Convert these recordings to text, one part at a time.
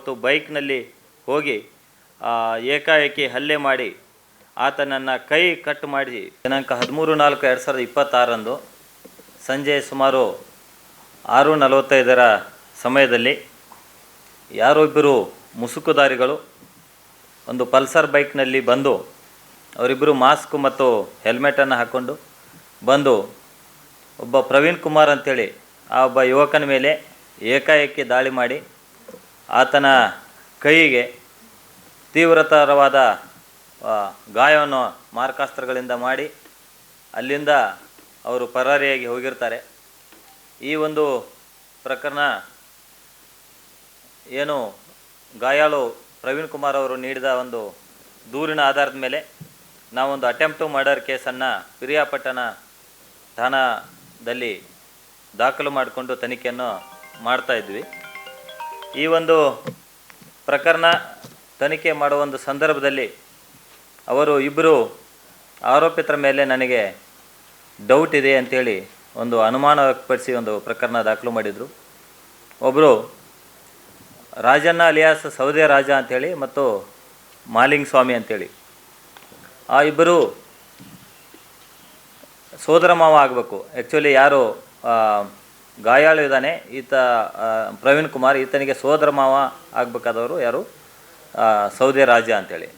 ಅವತ್ತು ಬೈಕ್ನಲ್ಲಿ ಹೋಗಿ ಏಕಾಏಕಿ ಹಲ್ಲೆ ಮಾಡಿ ಆತನನ್ನು ಕೈ ಕಟ್ ಮಾಡಿ ದಿನಾಂಕ 13/4/2026 ಸಂಜೆ ಸುಮಾರು 6:45 ಸಮಯದಲ್ಲಿ ಯಾರೋ ಇಬ್ಬರು ಮುಸುಕುದಾರಿಗಳು ಒಂದು ಪಲ್ಸರ್ ಬೈಕ್ನಲ್ಲಿ ಬಂದು ಅವರಿಬ್ಬರು ಮಾಸ್ಕ್ ಮತ್ತು ಹೆಲ್ಮೆಟನ್ನು ಹಾಕ್ಕೊಂಡು ಬಂದು ಒಬ್ಬ ಪ್ರವೀಣ್ ಕುಮಾರ್ ಅಂಥೇಳಿ ಆ ಒಬ್ಬ ಯುವಕನ ಮೇಲೆ ಏಕಾಏಕಿ ದಾಳಿ ಮಾಡಿ ಆತನ ಕೈಗೆ ತೀವ್ರತರವಾದ ಗಾಯವನ್ನು ಮಾರಕಾಸ್ತ್ರಗಳಿಂದ ಮಾಡಿ ಅಲ್ಲಿಂದ ಅವರು ಪರಾರಿಯಾಗಿ ಹೋಗಿರ್ತಾರೆ. ಈ ಒಂದು ಪ್ರಕರಣ ಏನು ಗಾಯಾಳು ಪ್ರವೀಣ್ ಕುಮಾರ್ ಅವರು ನೀಡಿದ ಒಂದು ದೂರಿನ ಆಧಾರದ ಮೇಲೆ ನಾವೊಂದು ಅಟೆಂಪ್ಟ್ ಟು ಮರ್ಡರ್ ಕೇಸನ್ನು ಪಿರಿಯಾಪಟ್ಟಣ ಠಾಣಾದಲ್ಲಿ ದಾಖಲು ಮಾಡಿಕೊಂಡು ತನಿಖೆಯನ್ನು ಮಾಡ್ತಾಯಿದ್ವಿ. ಈ ಒಂದು ಪ್ರಕರಣ ತನಿಖೆ ಮಾಡುವ ಒಂದು ಸಂದರ್ಭದಲ್ಲಿ ಅವರು ಇಬ್ಬರು ಆರೋಪಿತರ ಮೇಲೆ ನನಗೆ ಡೌಟ್ ಇದೆ ಅಂಥೇಳಿ ಒಂದು ಅನುಮಾನ ವ್ಯಕ್ತಪಡಿಸಿ ಒಂದು ಪ್ರಕರಣ ದಾಖಲು ಮಾಡಿದರು. ಒಬ್ಬರು ರಾಜಣ್ಣ ಅಲಿಯಾಸ್ ಸೌದೆ ರಾಜ ಅಂಥೇಳಿ ಮತ್ತು ಮಾಲಿಂಗ್ ಸ್ವಾಮಿ ಅಂಥೇಳಿ ಆ ಇಬ್ಬರು ಸೋದರ ಮಾವ ಆಗಬೇಕು. ಆ್ಯಕ್ಚುಲಿ ಯಾರು ಗಾಯಾಳು ಇದ್ದಾನೆ ಈತ ಪ್ರವೀಣ್ ಕುಮಾರ್, ಈತನಿಗೆ ಸೋದರ ಮಾವ ಆಗಬೇಕಾದವರು ಯಾರು ಸೌದೆ ರಾಜ ಅಂಥೇಳಿ,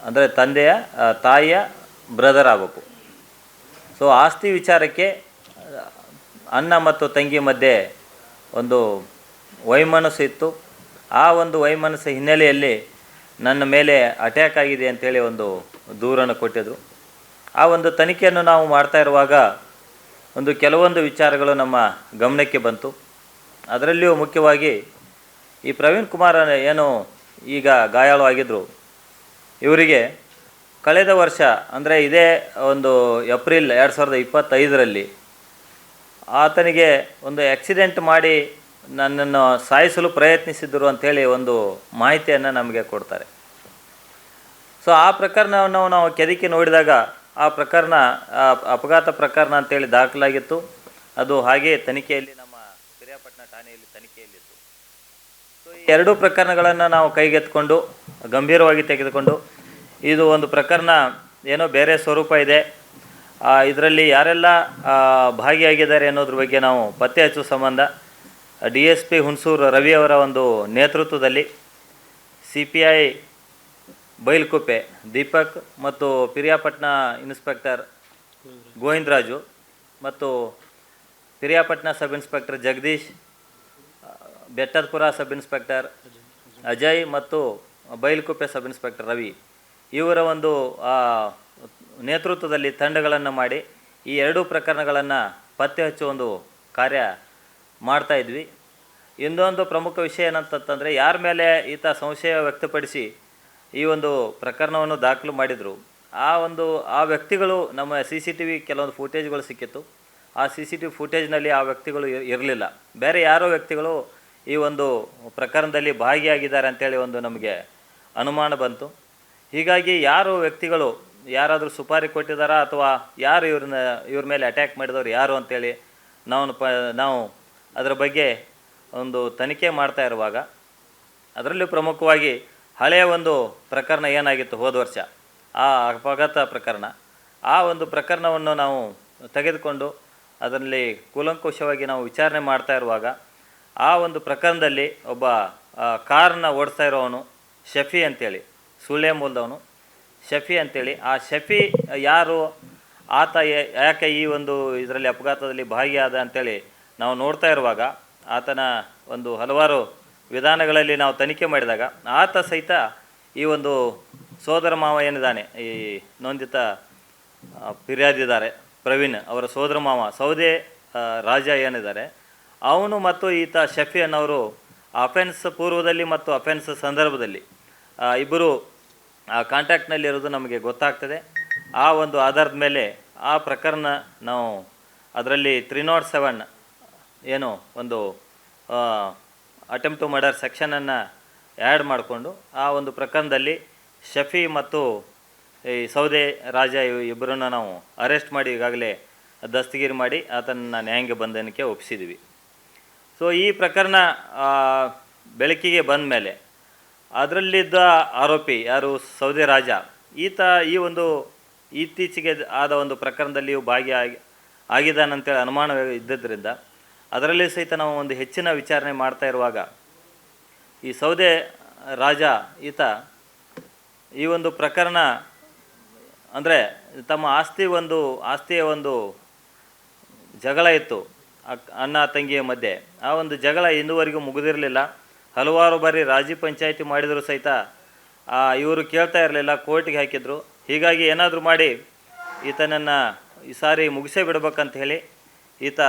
ಅಂದರೆ ತಂದೆಯ ತಾಯಿಯ ಬ್ರದರ್ ಆಗಬೇಕು. ಸೊ ಆಸ್ತಿ ವಿಚಾರಕ್ಕೆ ಅಣ್ಣ ಮತ್ತು ತಂಗಿ ಮಧ್ಯೆ ಒಂದು ವೈಮನಸ್ಸು ಇತ್ತು. ಆ ಒಂದು ವೈಮನಸ್ಸು ಹಿನ್ನೆಲೆಯಲ್ಲಿ ನನ್ನ ಮೇಲೆ ಅಟ್ಯಾಕ್ ಆಗಿದೆ ಅಂಥೇಳಿ ಒಂದು ದೂರನ್ನು ಕೊಟ್ಟಿದ್ದರು. ಆ ಒಂದು ತನಿಖೆಯನ್ನು ನಾವು ಮಾಡ್ತಾ ಇರುವಾಗ ಒಂದು ಕೆಲವೊಂದು ವಿಚಾರಗಳು ನಮ್ಮ ಗಮನಕ್ಕೆ ಬಂತು. ಅದರಲ್ಲಿಯೂ ಮುಖ್ಯವಾಗಿ ಈ ಪ್ರವೀಣ್ ಕುಮಾರ್ ಏನು ಈಗ ಗಾಯಾಳು ಆಗಿದ್ದರು, ಇವರಿಗೆ ಕಳೆದ ವರ್ಷ ಅಂದರೆ ಇದೇ ಒಂದು ಏಪ್ರಿಲ್ 2025ರಲ್ಲಿ ಆತನಿಗೆ ಒಂದು ಆಕ್ಸಿಡೆಂಟ್ ಮಾಡಿ ನನ್ನನ್ನು ಸಾಯಿಸಲು ಪ್ರಯತ್ನಿಸಿದ್ದರು ಅಂಥೇಳಿ ಒಂದು ಮಾಹಿತಿಯನ್ನು ನಮಗೆ ಕೊಡ್ತಾರೆ. ಸೊ ಆ ಪ್ರಕರಣವನ್ನು ನಾವು ಕೆದಕಿ ನೋಡಿದಾಗ ಆ ಪ್ರಕರಣ ಅಪಘಾತ ಪ್ರಕರಣ ಅಂತೇಳಿ ದಾಖಲಾಗಿತ್ತು. ಅದು ಹಾಗೆ ತನಿಖೆಯಲ್ಲಿ ನಮ್ಮ ಪಿರಿಯಾಪಟ್ಟಣ ಠಾಣೆಯಲ್ಲಿ ತನಿಖೆಯಲ್ಲಿತ್ತು. ಸೊ ಈ ಎರಡೂ ಪ್ರಕರಣಗಳನ್ನು ನಾವು ಕೈಗೆತ್ತಿಕೊಂಡು ಗಂಭೀರವಾಗಿ ತೆಗೆದುಕೊಂಡು ಇದು ಒಂದು ಪ್ರಕರಣ ಏನೋ ಬೇರೆ ಸ್ವರೂಪ ಇದೆ, ಇದರಲ್ಲಿ ಯಾರೆಲ್ಲ ಭಾಗಿಯಾಗಿದ್ದಾರೆ ಅನ್ನೋದ್ರ ಬಗ್ಗೆ ನಾವು ಪತ್ತೆ ಹಚ್ಚುವ ಸಂಬಂಧ DSP ಹುಣಸೂರು ರವಿಯವರ ಒಂದು ನೇತೃತ್ವದಲ್ಲಿ CPI ಬೈಲ್ಕುಪ್ಪೆ ದೀಪಕ್ ಮತ್ತು ಪಿರಿಯಾಪಟ್ಟಣ ಇನ್ಸ್ಪೆಕ್ಟರ್ ಗೋವಿಂದರಾಜು ಮತ್ತು Piriyapatna sub inspector Jagadish, Bettadapura sub inspector Ajay ಮತ್ತು ಬೈಲ್ಕುಪ್ಪೆ ಸಬ್ ಇನ್ಸ್ಪೆಕ್ಟರ್ ರವಿ ಇವರ ಒಂದು ನೇತೃತ್ವದಲ್ಲಿ ತಂಡಗಳನ್ನು ಮಾಡಿ ಈ ಎರಡೂ ಪ್ರಕರಣಗಳನ್ನು ಪತ್ತೆ ಹಚ್ಚುವ ಒಂದು ಕಾರ್ಯ ಮಾಡ್ತಾಯಿದ್ವಿ. ಇನ್ನೊಂದು ಪ್ರಮುಖ ವಿಷಯ ಏನಂತಂದರೆ ಯಾರ ಮೇಲೆ ಈತ ಸಂಶಯ ವ್ಯಕ್ತಪಡಿಸಿ ಈ ಒಂದು ಪ್ರಕರಣವನ್ನು ದಾಖಲು ಮಾಡಿದರು ಆ ವ್ಯಕ್ತಿಗಳು ನಮ್ಮ CCTV ಕೆಲವೊಂದು ಫುಟೇಜ್ಗಳು ಸಿಕ್ಕಿತ್ತು. ಆ CCTV ಫುಟೇಜ್ನಲ್ಲಿ ಆ ವ್ಯಕ್ತಿಗಳು ಇರಲಿಲ್ಲ, ಬೇರೆ ಯಾರೋ ವ್ಯಕ್ತಿಗಳು ಈ ಒಂದು ಪ್ರಕರಣದಲ್ಲಿ ಭಾಗಿಯಾಗಿದ್ದಾರೆ ಅಂಥೇಳಿ ಒಂದು ನಮಗೆ ಅನುಮಾನ ಬಂತು. ಹೀಗಾಗಿ ಯಾರು ವ್ಯಕ್ತಿಗಳು ಯಾರಾದರೂ ಸುಪಾರಿ ಕೊಟ್ಟಿದ್ದಾರಾ ಅಥವಾ ಯಾರು ಇವ್ರ ಮೇಲೆ ಅಟ್ಯಾಕ್ ಮಾಡಿದವರು ಯಾರು ಅಂಥೇಳಿ ನಾವು ಅದರ ಬಗ್ಗೆ ಒಂದು ತನಿಖೆ ಮಾಡ್ತಾ ಇರುವಾಗ ಅದರಲ್ಲಿ ಪ್ರಮುಖವಾಗಿ ಹಳೆಯ ಒಂದು ಪ್ರಕರಣ ಏನಾಗಿತ್ತು ಹೋದ ವರ್ಷ ಆ ಅಪಘಾತ ಪ್ರಕರಣ, ಆ ಒಂದು ಪ್ರಕರಣವನ್ನು ನಾವು ತೆಗೆದುಕೊಂಡು ಅದರಲ್ಲಿ ಕೂಲಂಕುಷವಾಗಿ ನಾವು ವಿಚಾರಣೆ ಮಾಡ್ತಾ ಇರುವಾಗ ಆ ಒಂದು ಪ್ರಕರಣದಲ್ಲಿ ಒಬ್ಬ ಕಾರನ್ನ ಓಡಿಸ್ತಾ ಇರೋವನು ಶಫಿ ಅಂಥೇಳಿ, ಸುಳ್ಳೆ ಮೂಲದವನು ಶಫಿ ಅಂಥೇಳಿ, ಆ ಶಫಿ ಯಾರು, ಆತ ಯಾಕೆ ಈ ಒಂದು ಇದರಲ್ಲಿ ಅಪಘಾತದಲ್ಲಿ ಭಾಗಿಯಾದ ಅಂಥೇಳಿ ನಾವು ನೋಡ್ತಾ ಇರುವಾಗ ಆತನ ಒಂದು ಹಲವಾರು ವಿಧಾನಗಳಲ್ಲಿ ನಾವು ತನಿಖೆ ಮಾಡಿದಾಗ ಆತ ಸಹಿತ ಈ ಒಂದು ಸೋದರ ಮಾವ ಏನಿದ್ದಾನೆ, ಈ ನೋಂದಿತ ಫಿರ್ಯಾದಿದ್ದಾರೆ ಪ್ರವೀಣ್ ಅವರ ಸೋದರ ಮಾವ ಸೌದೆ ರಾಜ ಏನಿದ್ದಾರೆ ಅವನು ಮತ್ತು ಈತ ಶಫಿ ಅನ್ನೋರು ಅಫೆನ್ಸ್ ಪೂರ್ವದಲ್ಲಿ ಮತ್ತು ಅಫೆನ್ಸ್ ಸಂದರ್ಭದಲ್ಲಿ ಇಬ್ಬರು ಕಾಂಟ್ಯಾಕ್ಟ್ನಲ್ಲಿರೋದು ನಮಗೆ ಗೊತ್ತಾಗ್ತದೆ. ಆ ಒಂದು ಆಧಾರದ ಮೇಲೆ ಆ ಪ್ರಕರಣ ನಾವು ಅದರಲ್ಲಿ 307 ಏನು ಒಂದು ಅಟೆಂಪ್ಟ್ ಟು ಮರ್ಡರ್ ಸೆಕ್ಷನನ್ನು ಆ್ಯಡ್ ಮಾಡಿಕೊಂಡು ಆ ಒಂದು ಪ್ರಕರಣದಲ್ಲಿ ಶಫಿ ಮತ್ತು ಈ ಸೌದೆ ರಾಜ ಇಬ್ಬರನ್ನು ನಾವು ಅರೆಸ್ಟ್ ಮಾಡಿ ಈಗಾಗಲೇ ದಸ್ತಗಿರಿ ಮಾಡಿ ಆತನ ನ್ಯಾಯಾಂಗ ಬಂಧನಕ್ಕೆ ಒಪ್ಪಿಸಿದ್ವಿ. ಸೊ ಈ ಪ್ರಕರಣ ಬೆಳಕಿಗೆ ಬಂದ ಮೇಲೆ ಅದರಲ್ಲಿದ್ದ ಆರೋಪಿ ಯಾರು ಸೌದೆ ರಾಜ ಈತ ಈ ಒಂದು ಇತ್ತೀಚೆಗೆ ಆದ ಒಂದು ಪ್ರಕರಣದಲ್ಲಿಯೂ ಆಗಿದ್ದಾನಂತೇಳಿ ಅನುಮಾನ ಇದ್ದದ್ರಿಂದ ಅದರಲ್ಲಿ ಸಹಿತ ನಾವು ಒಂದು ಹೆಚ್ಚಿನ ವಿಚಾರಣೆ ಮಾಡ್ತಾ ಇರುವಾಗ ಈ ಸೌದೆ ರಾಜ ಈತ ಈ ಒಂದು ಪ್ರಕರಣ ಅಂದರೆ ತಮ್ಮ ಆಸ್ತಿಯ ಒಂದು ಜಗಳ ಇತ್ತು ಅಣ್ಣ ತಂಗಿಯ ಮಧ್ಯೆ. ಆ ಒಂದು ಜಗಳ ಇನ್ನೂವರೆಗೂ ಮುಗಿದಿರಲಿಲ್ಲ. ಹಲವಾರು ಬಾರಿ ರಾಜಿ ಪಂಚಾಯಿತಿ ಮಾಡಿದರೂ ಸಹಿತ ಇವರು ಕೇಳ್ತಾ ಇರಲಿಲ್ಲ, ಕೋರ್ಟಿಗೆ ಹಾಕಿದ್ರು. ಹೀಗಾಗಿ ಏನಾದರೂ ಮಾಡಿ ಈತನನ್ನು ಈ ಸಾರಿ ಮುಗಿಸೇ ಬಿಡ್ಬೇಕಂತ ಹೇಳಿ ಈತ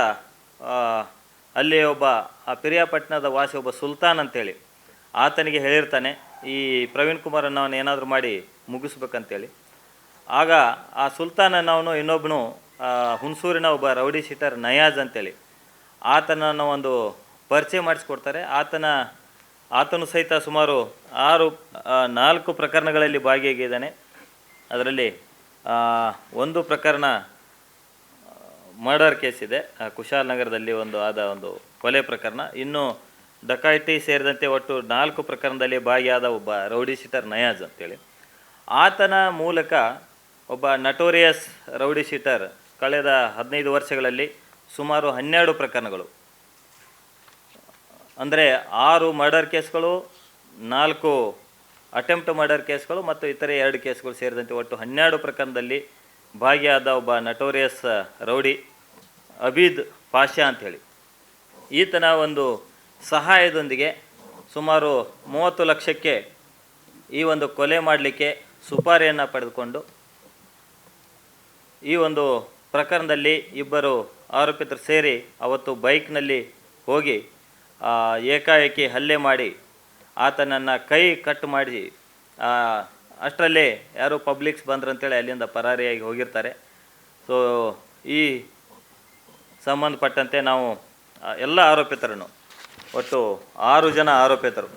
ಅಲ್ಲಿ ಒಬ್ಬ ಪಿರಿಯಾಪಟ್ಟಣದ ವಾಸಿ ಒಬ್ಬ ಸುಲ್ತಾನ್ ಅಂತೇಳಿ ಆತನಿಗೆ ಹೇಳಿರ್ತಾನೆ, ಈ ಪ್ರವೀಣ್ ಕುಮಾರನ್ನು ಅವನು ಏನಾದರೂ ಮಾಡಿ ಮುಗಿಸ್ಬೇಕಂತೇಳಿ. ಆಗ ಆ ಸುಲ್ತಾನನವನು ಇನ್ನೊಬ್ಬನು ಹುಣಸೂರಿನ ಒಬ್ಬ ರೌಡಿ ಶೀಟರ್ ನಯಾಜ್ ಅಂತೇಳಿ ಆತನನ್ನು ಒಂದು ಪರಿಚಯ ಮಾಡಿಸ್ಕೊಡ್ತಾರೆ. ಆತನು ಸಹಿತ ಸುಮಾರು 4 ಪ್ರಕರಣಗಳಲ್ಲಿ ಭಾಗಿಯಾಗಿದ್ದಾನೆ. ಅದರಲ್ಲಿ ಒಂದು ಪ್ರಕರಣ ಮರ್ಡರ್ ಕೇಸ್ ಇದೆ, ಕುಶಾಲನಗರದಲ್ಲಿ ಆದ ಒಂದು ಕೊಲೆ ಪ್ರಕರಣ. ಇನ್ನು ಡಕಾಯಿಟಿ ಸೇರಿದಂತೆ ಒಟ್ಟು 4 ಪ್ರಕರಣದಲ್ಲಿ ಭಾಗಿಯಾದ ಒಬ್ಬ ರೌಡಿ ಶೀಟರ್ ನಯಾಜ್ ಅಂತೇಳಿ. ಆತನ ಮೂಲಕ ಒಬ್ಬ ನಟೋರಿಯಸ್ ರೌಡಿ ಶೀಟರ್ ಕಳೆದ 15 ವರ್ಷಗಳಲ್ಲಿ ಸುಮಾರು 12 ಪ್ರಕರಣಗಳು, ಅಂದರೆ 6 ಮರ್ಡರ್ ಕೇಸ್ಗಳು, 4 ಅಟೆಂಪ್ಟ್ ಮರ್ಡರ್ ಕೇಸ್ಗಳು ಮತ್ತು ಇತರೆ 2 ಕೇಸ್ಗಳು ಸೇರಿದಂತೆ ಒಟ್ಟು 12 ಪ್ರಕರಣದಲ್ಲಿ ಭಾಗಿಯಾದ ಒಬ್ಬ ನಟೋರಿಯಸ್ ರೌಡಿ ಅಬೀದ್ ಪಾಷಾ ಅಂಥೇಳಿ ಈತನ ಒಂದು ಸಹಾಯದೊಂದಿಗೆ ಸುಮಾರು 30 ಲಕ್ಷಕ್ಕೆ ಈ ಒಂದು ಕೊಲೆ ಮಾಡಲಿಕ್ಕೆ ಸುಪಾರಿಯನ್ನು ಪಡೆದುಕೊಂಡು ಈ ಒಂದು ಪ್ರಕರಣದಲ್ಲಿ ಇಬ್ಬರು ಆರೋಪಿತರು ಸೇರಿ ಅವತ್ತು ಬೈಕ್ನಲ್ಲಿ ಹೋಗಿ ಏಕಾಏಕಿ ಹಲ್ಲೆ ಮಾಡಿ ಆತನನ್ನು ಕೈ ಕಟ್ ಮಾಡಿ ಅಷ್ಟರಲ್ಲೇ ಯಾರೋ ಪಬ್ಲಿಕ್ಸ್ ಬಂದ್ರಂತೇಳಿ ಅಲ್ಲಿಂದ ಪರಾರಿಯಾಗಿ ಹೋಗಿರ್ತಾರೆ. ಸೊ ಈ ಸಂಬಂಧಪಟ್ಟಂತೆ ನಾವು ಎಲ್ಲ ಆರೋಪಿತರನ್ನು ಒಟ್ಟು 6 ಜನ ಆರೋಪಿತರು